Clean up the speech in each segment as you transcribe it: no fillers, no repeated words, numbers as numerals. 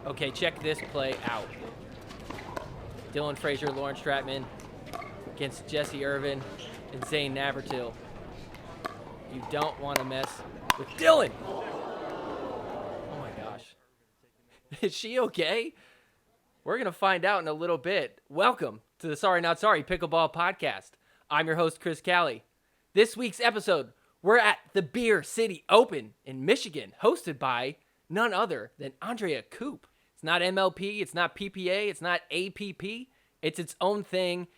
Okay, check this play out. Dylan Frazier, Lauren Stratman against Jesse Irvin and Zane Navratil. You don't want to mess with Dylan. Oh my gosh. Is she okay? We're going to find out in a little bit. Welcome to the Sorry Not Sorry Pickleball Podcast. I'm your host, Chris Callie. This week's episode, we're at the Beer City Open in Michigan, hosted by none other than Andrea Koop. It's not MLP, it's not PPA, it's not APP. It's its own thing.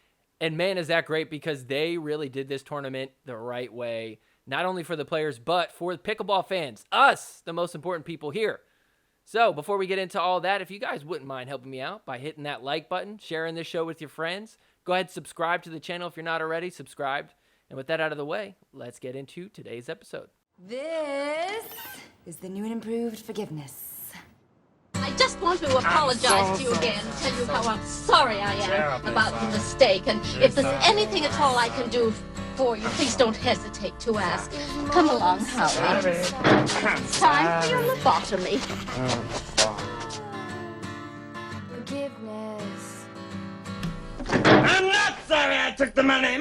And man, is that great because they really did this tournament the right way. Not only for the players, but for the pickleball fans. Us, the most important people here. So before we get into all that, if you guys wouldn't mind helping me out by hitting that like button, sharing this show with your friends, go ahead and subscribe to the channel if you're not already subscribed. And with that out of the way, let's get into today's episode. This is the new and improved forgiveness. I just want to apologize to you again, tell you how I'm sorry I am about the mistake, and if there's anything at all I can do for you, please don't hesitate to ask. Come along, Howie. It's time for your lobotomy. Forgiveness. I'm not sorry I took the money.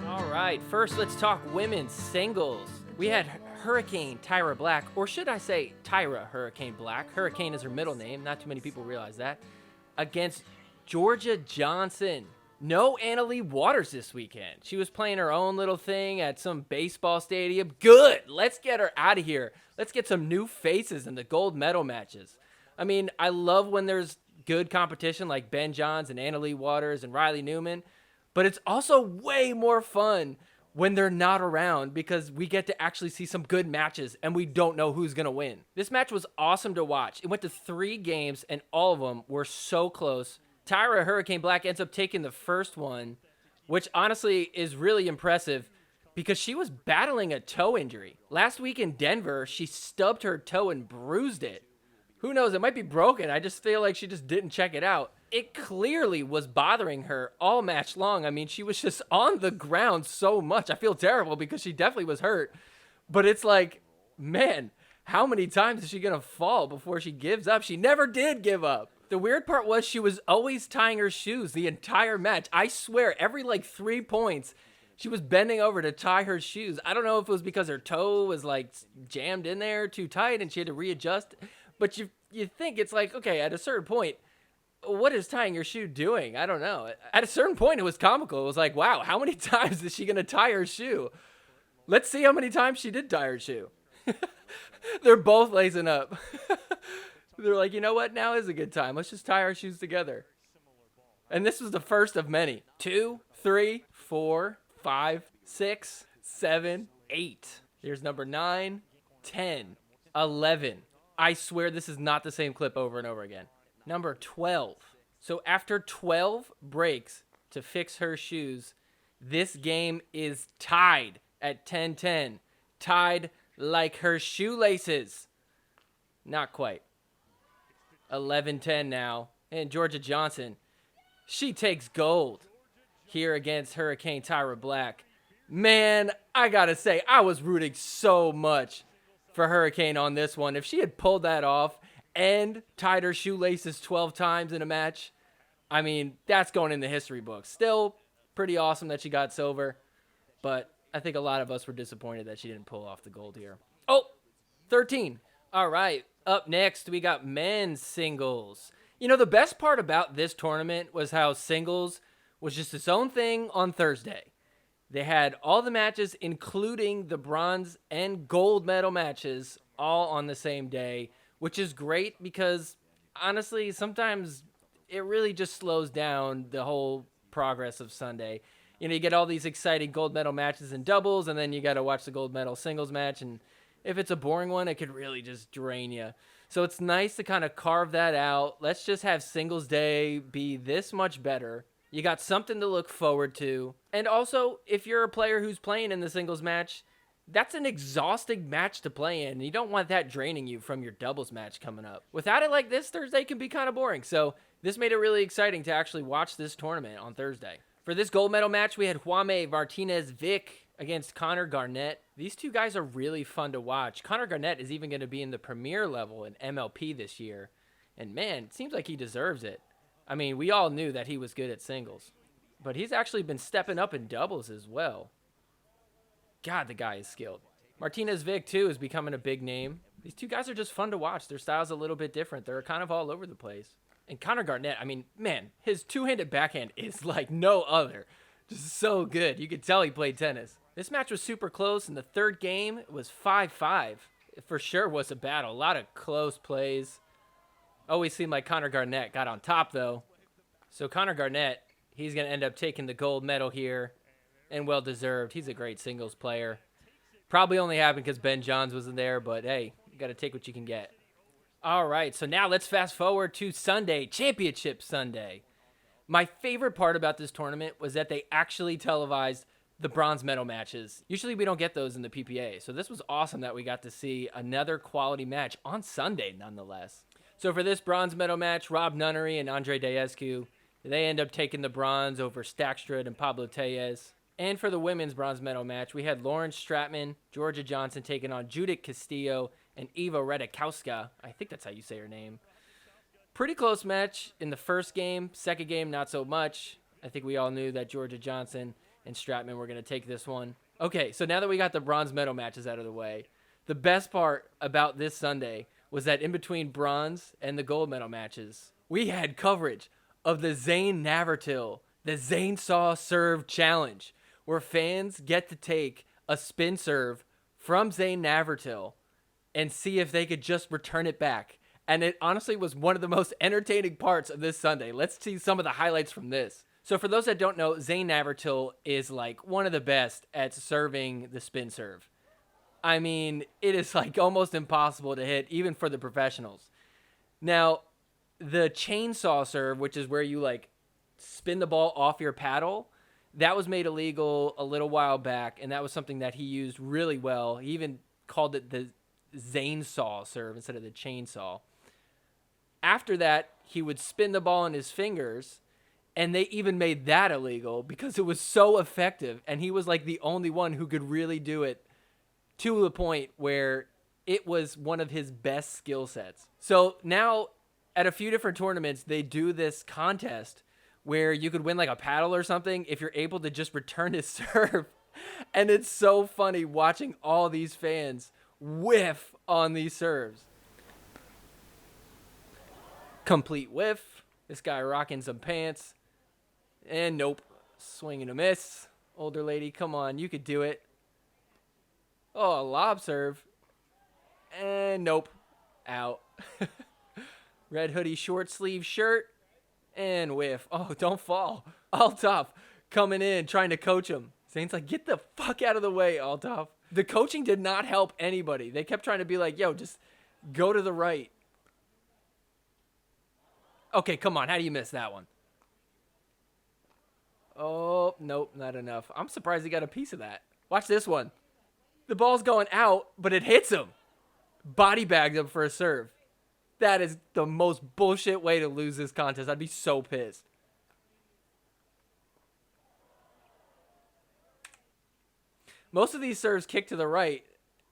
All right, first let's talk women's singles. We had Hurricane Tyra Black, or should I say Tyra Hurricane Black. Hurricane is her middle name. Not too many people realize that. Against Georgia Johnson. No Annalie Waters this weekend. She was playing her own little thing at some baseball stadium. Good. Let's get her out of here. Let's get some new faces in the gold medal matches. I mean, I love when there's good competition like Ben Johns and Annalie Waters and Riley Newman, but it's also way more fun when they're not around because we get to actually see some good matches and we don't know who's going to win. This match was awesome to watch. It went to 3 games and all of them were so close. Tyra Hurricane Black ends up taking the first one, which honestly is really impressive because she was battling a toe injury. Last week in Denver, she stubbed her toe and bruised it. Who knows? It might be broken. I just feel like she just didn't check it out. It clearly was bothering her all match long. I mean, she was just on the ground so much. I feel terrible because she definitely was hurt. But it's like, man, how many times is she going to fall before she gives up? She never did give up. The weird part was she was always tying her shoes the entire match. I swear, every 3 points, she was bending over to tie her shoes. I don't know if it was because her toe was jammed in there too tight and she had to readjust. But you think it's okay, at a certain point, what is tying your shoe doing? I don't know. At a certain point, it was comical. It was like, wow, how many times is she going to tie her shoe? Let's see how many times she did tie her shoe. They're both lacing up. They're like, you know what? Now is a good time. Let's just tie our shoes together. And this was the first of many. 2, 3, 4, 5, 6, 7, 8. Here's number 9, 10, 11. I swear this is not the same clip over and over again. Number 12. So after 12 breaks to fix her shoes, this game is tied at 10-10. Tied like her shoelaces. Not quite. 11-10 now. And Georgia Johnson, she takes gold here against Hurricane Tyra Black. Man, I gotta say, I was rooting so much for Hurricane on this one. If she had pulled that off and tied her shoelaces 12 times in a match, I mean, that's going in the history books. Still pretty awesome that she got silver, but I think a lot of us were disappointed that she didn't pull off the gold here. Oh, 13. All right, up next, we got men's singles. You know, the best part about this tournament was how singles was just its own thing on Thursday. They had all the matches, including the bronze and gold medal matches, all on the same day, which is great because, honestly, sometimes it really just slows down the whole progress of Sunday. You know, you get all these exciting gold medal matches in doubles, and then you got to watch the gold medal singles match, and if it's a boring one, it could really just drain you. So it's nice to kind of carve that out. Let's just have singles day be this much better. You got something to look forward to. And also, if you're a player who's playing in the singles match, that's an exhausting match to play in. You don't want that draining you from your doubles match coming up. Without it like this, Thursday can be kind of boring. So this made it really exciting to actually watch this tournament on Thursday. For this gold medal match, we had Juame Martinez Vic against Connor Garnett. These two guys are really fun to watch. Connor Garnett is even going to be in the premier level in MLP this year. And man, it seems like he deserves it. I mean, we all knew that he was good at singles, but he's actually been stepping up in doubles as well. God, the guy is skilled. Martinez Vic, too, is becoming a big name. These two guys are just fun to watch. Their style's a little bit different. They're kind of all over the place. And Connor Garnett, I mean, man, his two-handed backhand is like no other. Just so good. You could tell he played tennis. This match was super close, and the third game was 5-5. It for sure was a battle. A lot of close plays. Always seemed like Connor Garnett got on top, though. So Connor Garnett, he's going to end up taking the gold medal here, and well-deserved. He's a great singles player. Probably only happened because Ben Johns wasn't there, but hey, you got to take what you can get. All right, so now let's fast forward to Sunday, Championship Sunday. My favorite part about this tournament was that they actually televised the bronze medal matches. Usually we don't get those in the PPA, so this was awesome that we got to see another quality match on Sunday nonetheless. So for this bronze medal match, Rob Nunnery and Andre Daescu, they end up taking the bronze over Stackstrud and Pablo Tellez. And for the women's bronze medal match, we had Lauren Stratman, Georgia Johnson taking on Judith Castillo and Eva Redikowska. I think that's how you say her name. Pretty close match in the first game. Second game, not so much. I think we all knew that Georgia Johnson and Stratman were going to take this one. Okay, so now that we got the bronze medal matches out of the way, the best part about this Sunday was that in between bronze and the gold medal matches, we had coverage of the Zane Navratil, the Zane Saw Serve Challenge, where fans get to take a spin serve from Zane Navratil and see if they could just return it back. And it honestly was one of the most entertaining parts of this Sunday. Let's see some of the highlights from this. So for those that don't know, Zane Navratil is like one of the best at serving the spin serve. I mean, it is like almost impossible to hit, even for the professionals. Now, the chainsaw serve, which is where you like spin the ball off your paddle, that was made illegal a little while back, and that was something that he used really well. He even called it the Zane Saw serve instead of the chainsaw. After that, he would spin the ball in his fingers, and they even made that illegal because it was so effective, and he was like the only one who could really do it to the point where it was one of his best skill sets. So now at a few different tournaments, they do this contest where you could win like a paddle or something if you're able to just return his serve. And it's so funny watching all these fans whiff on these serves. Complete whiff. This guy rocking some pants. And nope. Swing and a miss. Older lady, come on, you could do it. Oh, a lob serve. And nope. Out. Red hoodie, short sleeve shirt. And whiff. Oh, don't fall. Althoff coming in, trying to coach him. Zane's like, get the fuck out of the way, Althoff. The coaching did not help anybody. They kept trying to be like, yo, just go to the right. Okay, come on. How do you miss that one? Oh, nope, not enough. I'm surprised he got a piece of that. Watch this one. The ball's going out, but it hits him. Body bagged him for a serve. That is the most bullshit way to lose this contest. I'd be so pissed. Most of these serves kick to the right,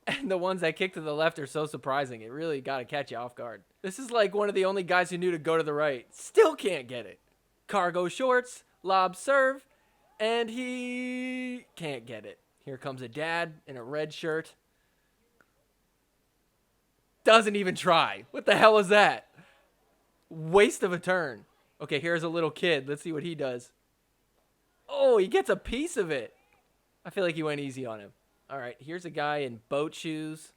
and the ones that kick to the left are so surprising. It really got to catch you off guard. This is like one of the only guys who knew to go to the right. Still can't get it. Cargo shorts, lob serve, and he can't get it. Here comes a dad in a red shirt. Doesn't even try. What the hell is that? Waste of a turn. Okay, here's a little kid. Let's see what he does. Oh, he gets a piece of it. I feel like he went easy on him. All right, here's a guy in boat shoes.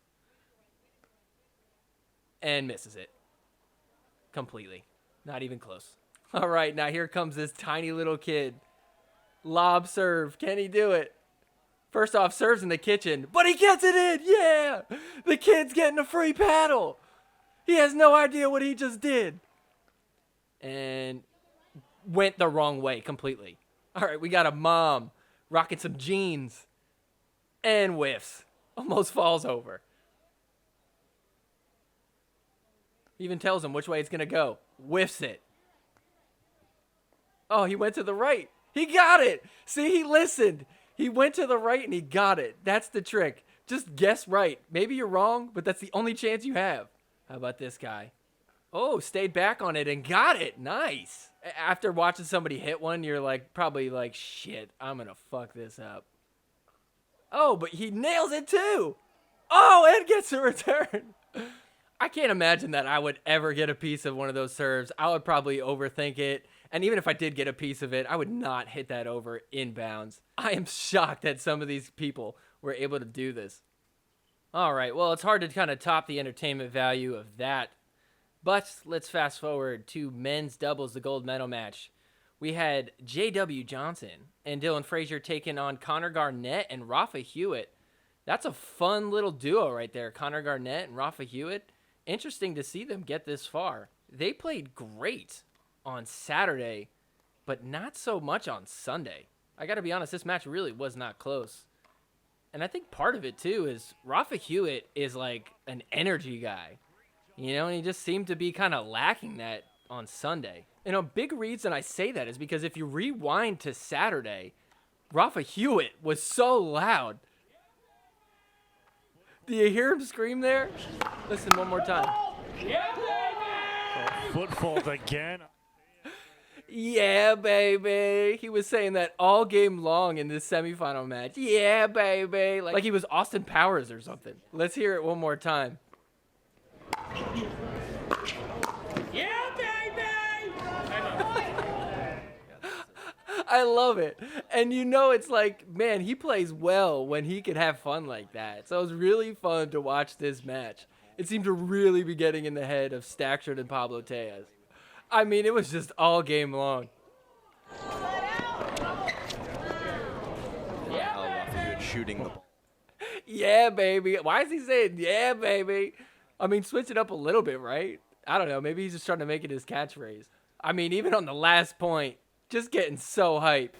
And misses it. Completely. Not even close. All right, now here comes this tiny little kid. Lob serve. Can he do it? First off, serves in the kitchen, but he gets it in. Yeah. The kid's getting a free paddle. He has no idea what he just did. And went the wrong way completely. All right, we got a mom rocking some jeans and whiffs. Almost falls over. Even tells him which way it's going to go. Whiffs it. Oh, he went to the right. He got it. See, he listened. He went to the right and he got it. That's the trick. Just guess right. Maybe you're wrong, but that's the only chance you have. How about this guy? Oh, stayed back on it and got it. Nice. After watching somebody hit one, you're like, probably like, shit, I'm going to fuck this up. Oh, but he nails it too. Oh, and gets a return. I can't imagine that I would ever get a piece of one of those serves. I would probably overthink it. And even if I did get a piece of it, I would not hit that over inbounds. I am shocked that some of these people were able to do this. All right, well, it's hard to kind of top the entertainment value of that. But let's fast forward to men's doubles, the gold medal match. We had J.W. Johnson and Dylan Frazier taking on Connor Garnett and Rafa Hewitt. That's a fun little duo right there, Connor Garnett and Rafa Hewitt. Interesting to see them get this far. They played great on Saturday, but not so much on Sunday. I got to be honest, this match really was not close. And I think part of it, too, is Rafa Hewitt is like an energy guy. You know, and he just seemed to be kind of lacking that on Sunday. And a big reason I say that is because if you rewind to Saturday, Rafa Hewitt was so loud. Do you hear him scream there? Listen one more time. Foot fault again. Yeah, baby. He was saying that all game long in this semifinal match. Yeah, baby. Like he was Austin Powers or something. Let's hear it one more time. Yeah, baby! I love it. And you know, it's like, man, he plays well when he can have fun like that. So it was really fun to watch this match. It seemed to really be getting in the head of Stackford and Pablo Tejas. I mean, it was just all game long. Shooting the ball. Yeah, baby. Why is he saying, yeah, baby? I mean, switch it up a little bit, right? I don't know. Maybe he's just trying to make it his catchphrase. I mean, even on the last point, just getting so hype.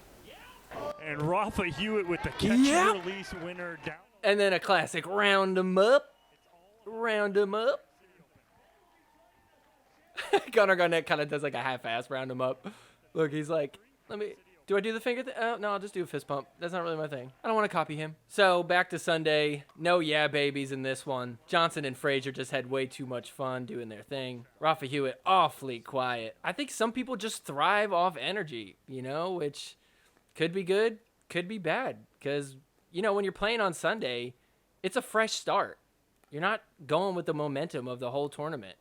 And Rafa Hewitt with the catch and release winner down. And then a classic round him up. Round him up. Connor Garnett kind of does like a half-ass round him up. Look, he's like, do I do the finger thing? No, I'll just do a fist pump. That's not really my thing. I don't want to copy him. So back to Sunday. No yeah babies in this one. Johnson and Frazier just had way too much fun doing their thing. Rafa Hewitt awfully quiet. I think some people just thrive off energy, you know, which could be good, could be bad. Because, you know, when you're playing on Sunday, it's a fresh start. You're not going with the momentum of the whole tournament.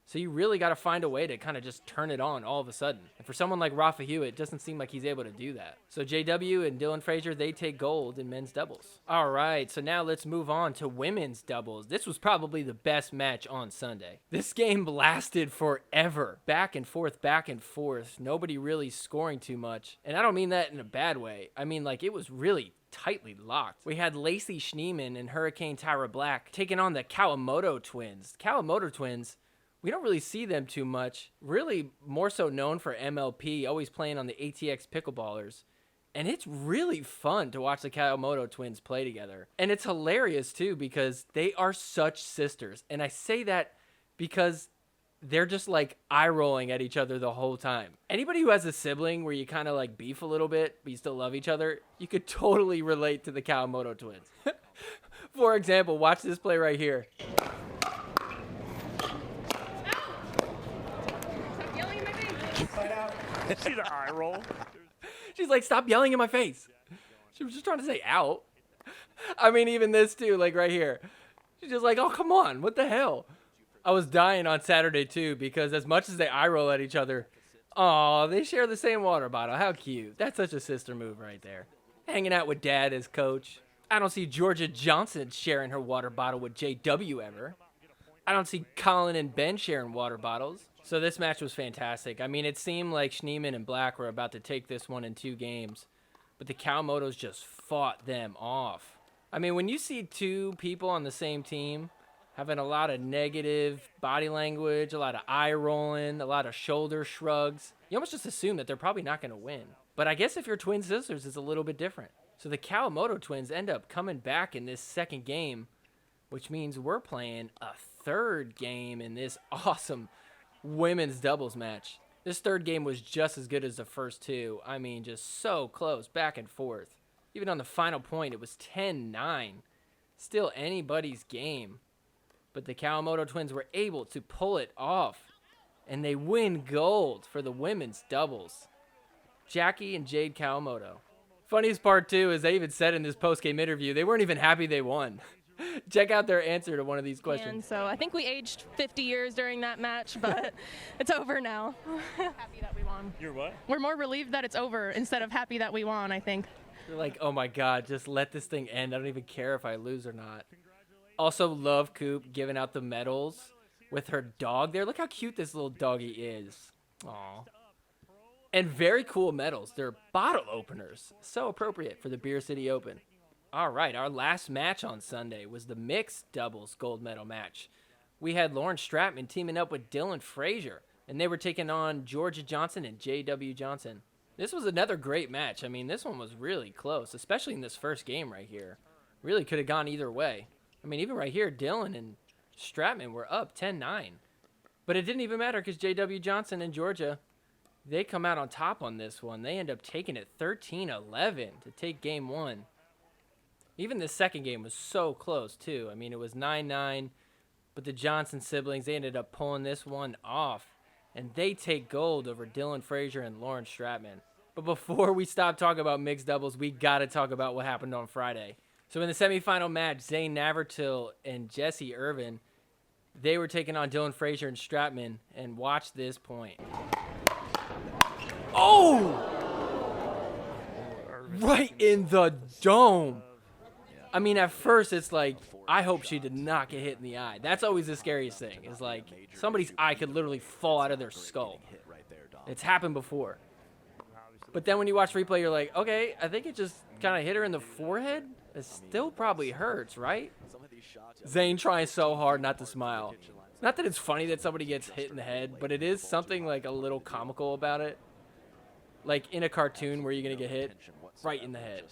So you really got to find a way to kind of just turn it on all of a sudden. And for someone like Rafa Hewitt, it doesn't seem like he's able to do that. So JW and Dylan Frazier, they take gold in men's doubles. All right, so now let's move on to women's doubles. This was probably the best match on Sunday. This game lasted forever. Back and forth, back and forth. Nobody really scoring too much. And I don't mean that in a bad way. I mean, like, it was really tightly locked. We had Lacey Schneeman and Hurricane Tyra Black taking on the Kawamoto twins. Kawamoto twins, we don't really see them too much. Really more so known for MLP, always playing on the ATX Pickleballers. And it's really fun to watch the Kawamoto twins play together. And it's hilarious too because they are such sisters. And I say that because they're just like eye rolling at each other the whole time. Anybody who has a sibling where you kind of like beef a little bit, but you still love each other, you could totally relate to the Kawamoto twins. For example, watch this play right here. See the eye roll? She's like, stop yelling in my face. She was just trying to say out. I mean, even this too, like right here. She's just like, oh, come on. What the hell? I was dying on Saturday too because as much as they eye roll at each other, oh, they share the same water bottle. How cute. That's such a sister move right there. Hanging out with dad as coach. I don't see Georgia Johnson sharing her water bottle with JW ever. I don't see Colin and Ben sharing water bottles. So this match was fantastic. I mean, it seemed like Schneeman and Black were about to take this one in 2 games, but the Kawamotos just fought them off. I mean, when you see 2 people on the same team having a lot of negative body language, a lot of eye rolling, a lot of shoulder shrugs, you almost just assume that they're probably not going to win. But I guess if you're twin sisters, it's a little bit different. So the Kawamoto twins end up coming back in this second game, which means we're playing a third game in this awesome women's doubles match. This third game was just as good as the first 2. I mean, just so close, back and forth. Even on the final point, it was 10-9. Still anybody's game. But the Kawamoto twins were able to pull it off. And they win gold for the women's doubles. Jackie and Jade Kawamoto. Funniest part, too, is they even said in this post-game interview, they weren't even happy they won. Check out their answer to one of these questions. And so I think we aged 50 years during that match, but it's over now. Happy that we won. You're what? We're more relieved that it's over instead of happy that we won, I think. They're like, oh my God, just let this thing end. I don't even care if I lose or not. Also love Coop giving out the medals with her dog there. Look how cute this little doggy is. Aw. And very cool medals. They're bottle openers. So appropriate for the Beer City Open. All right, our last match on Sunday was the mixed doubles gold medal match. We had Lauren Stratman teaming up with Dylan Frazier, and they were taking on Georgia Johnson and J.W. Johnson. This was another great match. I mean, this one was really close, especially in this first game right here. Really could have gone either way. I mean, even right here, Dylan and Stratman were up 10-9. But it didn't even matter because J.W. Johnson and Georgia, they come out on top on this one. They end up taking it 13-11 to take game one. Even the second game was so close, too. I mean, it was 9-9, but the Johnson siblings, they ended up pulling this one off, and they take gold over Dylan Frazier and Lauren Stratman. But before we stop talking about mixed doubles, we got to talk about what happened on Friday. So in the semifinal match, Zane Navratil and Jesse Irvin, they were taking on Dylan Frazier and Stratman, and watch this point. Oh! Right in the dome. I mean, at first, it's like, I hope she did not get hit in the eye. That's always the scariest thing, is like, somebody's eye could literally fall out of their skull. It's happened before. But then when you watch replay, you're like, okay, I think it just kind of hit her in the forehead. It still probably hurts, right? Zane trying so hard not to smile. Not that it's funny that somebody gets hit in the head, but it is something like a little comical about it. Like in a cartoon where you're going to get hit right in the head.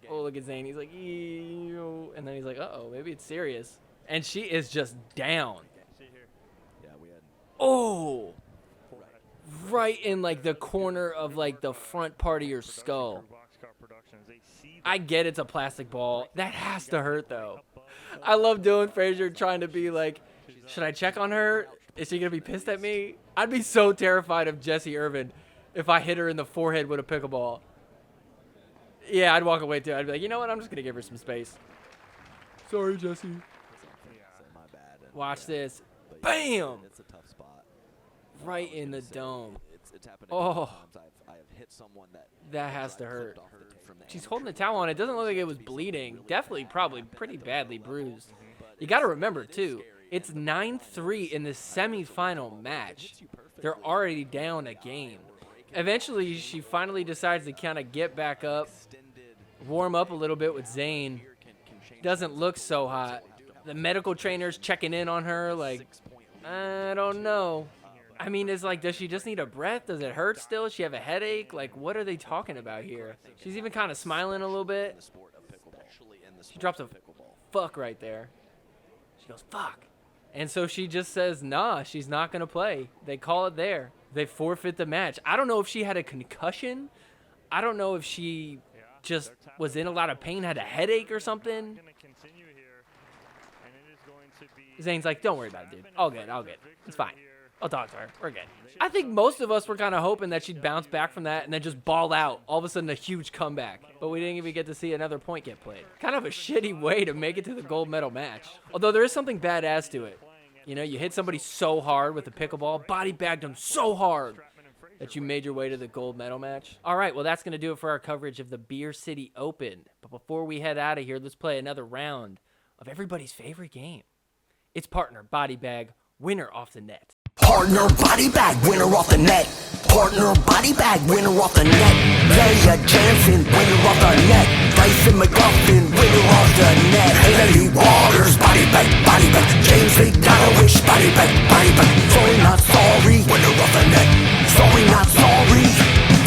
Oh, look at Zane. He's like, ew. And then he's like, uh-oh, maybe it's serious. And she is just down. Oh. Right in, like, the corner of, like, the front part of your skull. I get it's a plastic ball. That has to hurt, though. I love Dylan Frazier trying to be like, should I check on her? Is she going to be pissed at me? I'd be so terrified of Jesse Irvin if I hit her in the forehead with a pickleball. Yeah, I'd walk away too. I'd be like, you know what? I'm just going to give her some space. Sorry, Jesse. Watch this. Bam! It's a tough spot. Right in the dome. It's happened Oh, I have hit someone that has to hurt. She's holding the towel on. It doesn't look like it was bleeding. Definitely, probably pretty badly bruised. You got to remember, too, it's 9-3 in the semifinal match. They're already down a game. Eventually, she finally decides to kind of get back up, warm up a little bit with Zane. Doesn't look so hot. The medical trainer's checking in on her like, I don't know. I mean, it's like, does she just need a breath? Does it hurt still? Does she have a headache? Like, what are they talking about here? She's even kind of smiling a little bit. She drops a fuck right there. She goes, fuck. And so she just says, nah, she's not going to play. They call it there. They forfeit the match. I don't know if she had a concussion. I don't know if she just was in a lot of pain, had a headache or something. Zane's like, don't worry about it, dude. All good. It's fine. I'll talk to her. We're good. I think most of us were kind of hoping that she'd bounce back from that and then just ball out. All of a sudden, a huge comeback. But we didn't even get to see another point get played. Kind of a shitty way to make it to the gold medal match. Although there is something badass to it. You know, you hit somebody so hard with a pickleball, body bagged them so hard that you made your way to the gold medal match. All right, well, that's going to do it for our coverage of the Beer City Open. But before we head out of here, let's play another round of everybody's favorite game. It's partner, body bag, winner off the net. Partner, body bag, winner off the net. Partner, body bag, winner off the net. Leigh Jansen, winner off the net. Dyson McGuffin, winner off the net. Haley Waters, body bag, body bag. James McDonald-Wish, body bag, body bag. Sorry, not sorry, winner off the net. Sorry, not sorry,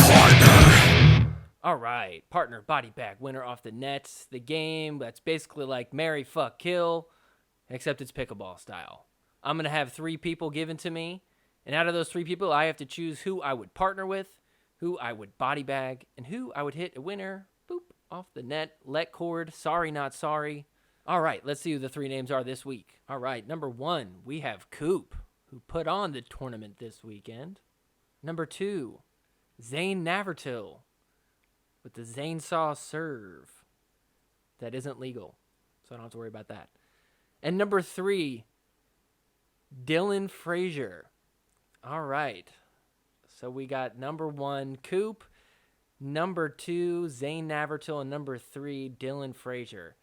partner. All right, partner, body bag, winner off the net. The game that's basically like marry, fuck, kill, except it's pickleball style. I'm going to have 3 people given to me, and out of those 3 people, I have to choose who I would partner with, who I would body bag, and who I would hit a winner, boop, off the net. Let cord, sorry not sorry. All right, let's see who the 3 names are this week. All right, number 1, we have Coop, who put on the tournament this weekend. Number 2, Zane Navratil with the Zane Serve. That isn't legal, so I don't have to worry about that. And number 3, Dylan Frazier. All right, so we got number 1, Coop, number 2, Zane Navratil, and number 3, Dylan Frazier.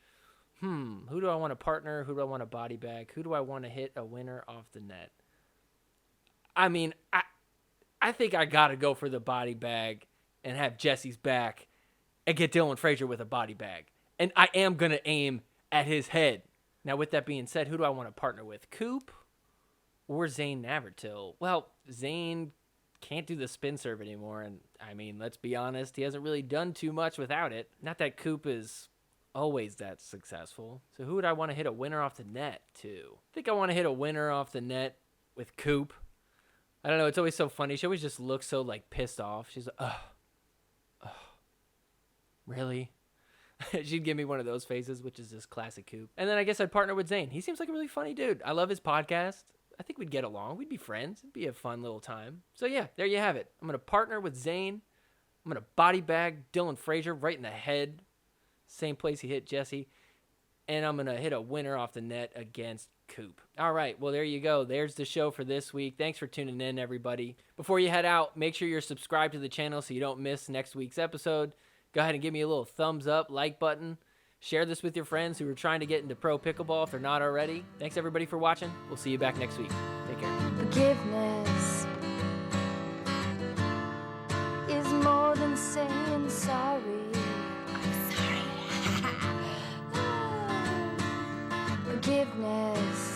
Who do I want to partner? Who do I want to body bag? Who do I want to hit a winner off the net? I mean, I think I got to go for the body bag and have Jesse's back and get Dylan Frazier with a body bag. And I am going to aim at his head. Now, with that being said, who do I want to partner with? Coop or Zane Navratil? Well, Zane can't do the spin serve anymore. And, I mean, let's be honest, he hasn't really done too much without it. Not that Coop is always that successful. So who would I want to hit a winner off the net to? I think I want to hit a winner off the net with Coop. I don't know. It's always so funny. She always just looks so, like, pissed off. She's like, really? She'd give me one of those faces, which is just classic Coop. And then I guess I'd partner with Zane. He seems like a really funny dude. I love his podcast. I think we'd get along. We'd be friends. It'd be a fun little time. So, yeah, there you have it. I'm going to partner with Zane. I'm going to body bag Dylan Frazier right in the head. Same place he hit Jesse. And I'm going to hit a winner off the net against Coop. All right, well, there you go. There's the show for this week. Thanks for tuning in, everybody. Before you head out, make sure you're subscribed to the channel so you don't miss next week's episode. Go ahead and give me a little thumbs up, like button. Share this with your friends who are trying to get into pro pickleball if they're not already. Thanks, everybody, for watching. We'll see you back next week. Take care. Forgiveness is more than saying sorry. I'm sorry. Forgiveness